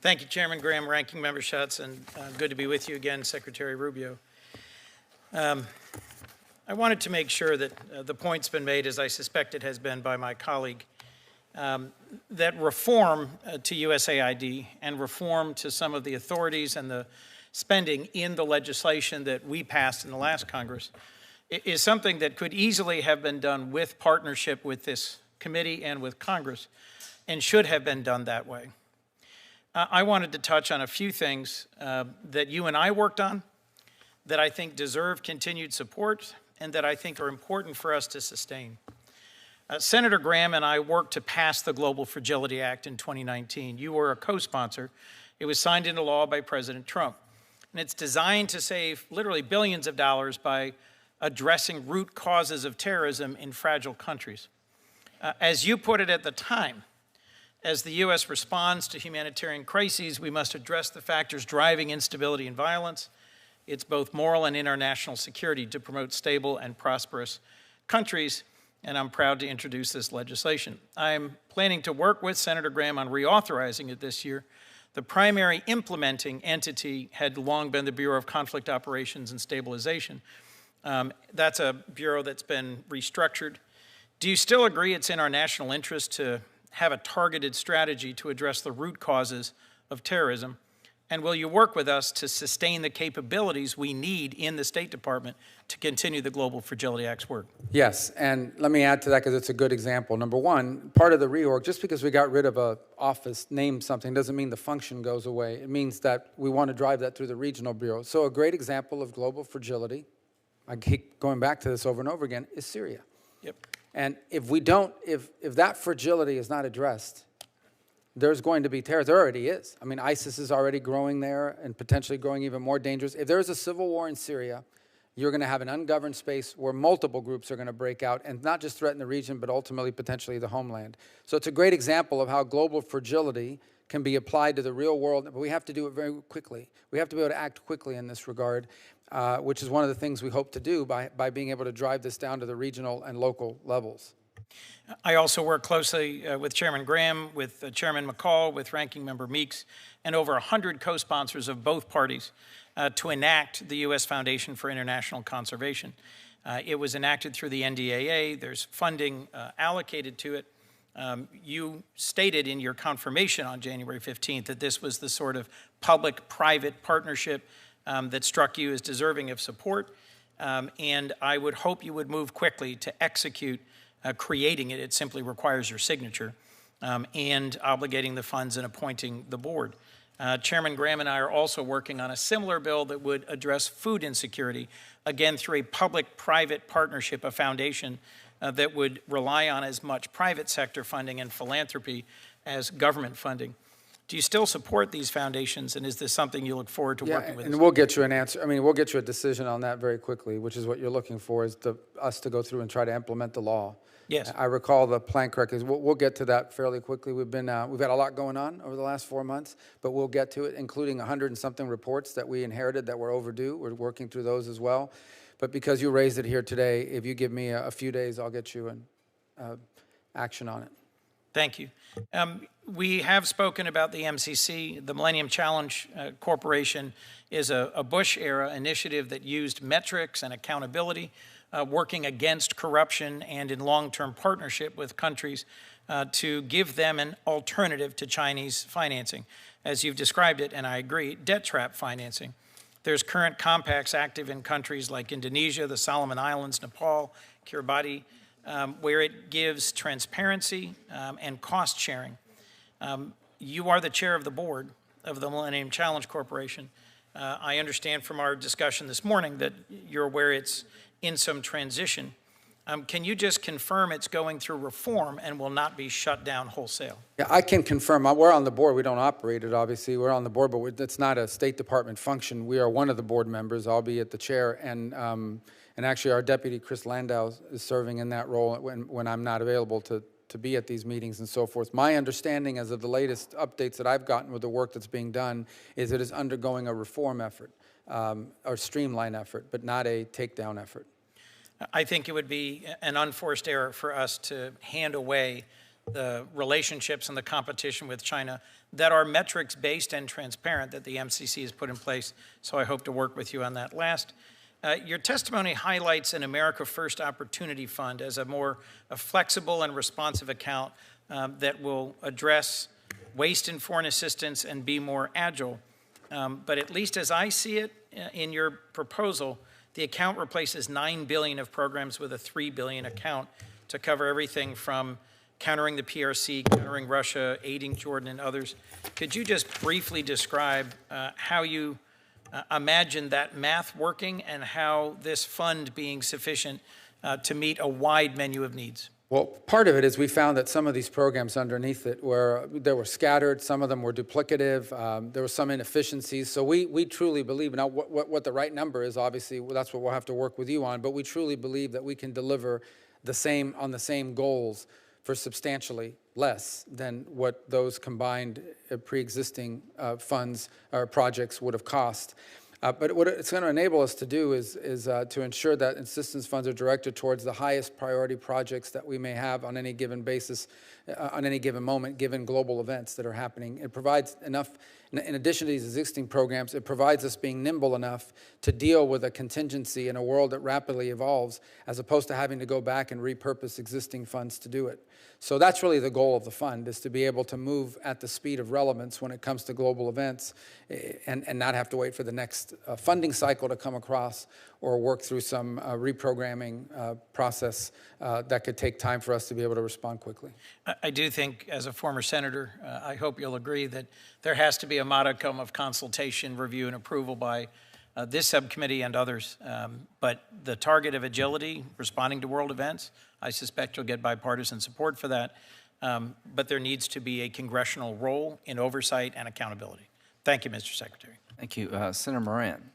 Thank you, Chairman Graham, Ranking Member Schutz, and good to be with you again, Secretary Rubio. I wanted to make sure that the point's been made, as I suspect it has been by my colleague, that reform to USAID and reform to some of the authorities and the spending in the legislation that we passed in the last Congress is something that could easily have been done with partnership with this committee and with Congress, and should have been done that way. I wanted to touch on a few things that you and I worked on that I think deserve continued support and that I think are important for us to sustain. Senator Graham and I worked to pass the Global Fragility Act in 2019. You were a co-sponsor. It was signed into law by President Trump. And it's designed to save literally billions of dollars by addressing root causes of terrorism in fragile countries. As you put it at the time, as the U.S. responds to humanitarian crises, we must address the factors driving instability and violence. It's both moral and international security to promote stable and prosperous countries, and I'm proud to introduce this legislation. I'm planning to work with Senator Graham on reauthorizing it this year. The primary implementing entity had long been the Bureau of Conflict Operations and Stabilization. That's a bureau that's been restructured. Do you still agree it's in our national interest to have a targeted strategy to address the root causes of terrorism? And will you work with us to sustain the capabilities we need in the State Department to continue the Global Fragility Act's work? Yes, and let me add to that because it's a good example. Number one, part of the reorg, just because we got rid of an office, named something, doesn't mean the function goes away. It means that we want to drive that through the regional bureau. So a great example of global fragility, I keep going back to this over and over again, is Syria. Yep. And if we don't, if that fragility is not addressed, there's going to be terror. There already is. I mean, ISIS is already growing there and potentially growing even more dangerous. If there's a civil war in Syria, you're going to have an ungoverned space where multiple groups are going to break out and not just threaten the region, but ultimately potentially the homeland. So it's a great example of how global fragility can be applied to the real world, but we have to do it very quickly. We have to be able to act quickly in this regard, which is one of the things we hope to do by being able to drive this down to the regional and local levels. I also work closely with Chairman Graham, with Chairman McCall, with Ranking Member Meeks, and over 100 co-sponsors of both parties to enact the U.S. Foundation for International Conservation. It was enacted through the NDAA. There's funding allocated to it. You stated in your confirmation on January 15th that this was the sort of public-private partnership that struck you as deserving of support, and I would hope you would move quickly to execute creating it. It simply requires your signature, and obligating the funds and appointing the board. Chairman Graham and I are also working on a similar bill that would address food insecurity, again through a public-private partnership, a foundation that would rely on as much private sector funding and philanthropy as government funding. Do you still support these foundations, and is this something you look forward to working with? And we'll get you an answer. I mean, we'll get you a decision on that very quickly, which is what you're looking for, is us to go through and try to implement the law. Yes. I recall the plan correctly. We'll get to that fairly quickly. We've had a lot going on over the last 4 months, but we'll get to it, including 100 and something reports that we inherited that were overdue. We're working through those as well. But because you raised it here today, if you give me a few days, I'll get you an action on it. Thank you. We have spoken about the MCC. The Millennium Challenge Corporation is a Bush-era initiative that used metrics and accountability, working against corruption and in long-term partnership with countries to give them an alternative to Chinese financing. As you've described it, and I agree, debt trap financing. There's current compacts active in countries like Indonesia, the Solomon Islands, Nepal, Kiribati, where it gives transparency and cost sharing. You are the chair of the board of the Millennium Challenge Corporation. I understand from our discussion this morning that you're aware it's in some transition. Can you just confirm it's going through reform and will not be shut down wholesale? Yeah, I can confirm. We're on the board. We don't operate it, obviously. We're on the board, but it's not a State Department function. We are one of the board members, albeit the chair, and actually our deputy, Chris Landau, is serving in that role when I'm not available to be at these meetings and so forth. My understanding as of the latest updates that I've gotten with the work that's being done is it is undergoing a reform effort, or streamline effort, but not a takedown effort. I think it would be an unforced error for us to hand away the relationships and the competition with China that are metrics-based and transparent that the MCC has put in place. So I hope to work with you on that. Last, your testimony highlights an America First Opportunity Fund as a flexible and responsive account that will address waste and foreign assistance and be more agile. But at least as I see it in your proposal, the account replaces $9 billion of programs with a $3 billion account to cover everything from countering the PRC, countering Russia, aiding Jordan and others. Could you just briefly describe how you imagine that math working and how this fund being sufficient to meet a wide menu of needs? Well, part of it is we found that some of these programs underneath it were scattered, some of them were duplicative, there were some inefficiencies. So we truly believe, now what the right number is, obviously, that's what we'll have to work with you on, but we truly believe that we can deliver on the same goals for substantially less than what those combined pre-existing funds or projects would have cost. But what it's going to enable us to do is to ensure that assistance funds are directed towards the highest priority projects that we may have on any given basis, on any given moment, given global events that are happening. It provides enough, in addition to these existing programs, it provides us being nimble enough to deal with a contingency in a world that rapidly evolves, as opposed to having to go back and repurpose existing funds to do it. So that's really the goal of the fund, is to be able to move at the speed of relevance when it comes to global events and not have to wait for the next funding cycle to come across or work through some reprogramming process that could take time for us to be able to respond quickly. I do think, as a former senator, I hope you'll agree that there has to be a modicum of consultation, review, and approval by this subcommittee and others. But the target of agility, responding to world events, I suspect you'll get bipartisan support for that. But there needs to be a congressional role in oversight and accountability. Thank you, Mr. Secretary. Thank you. Senator Moran.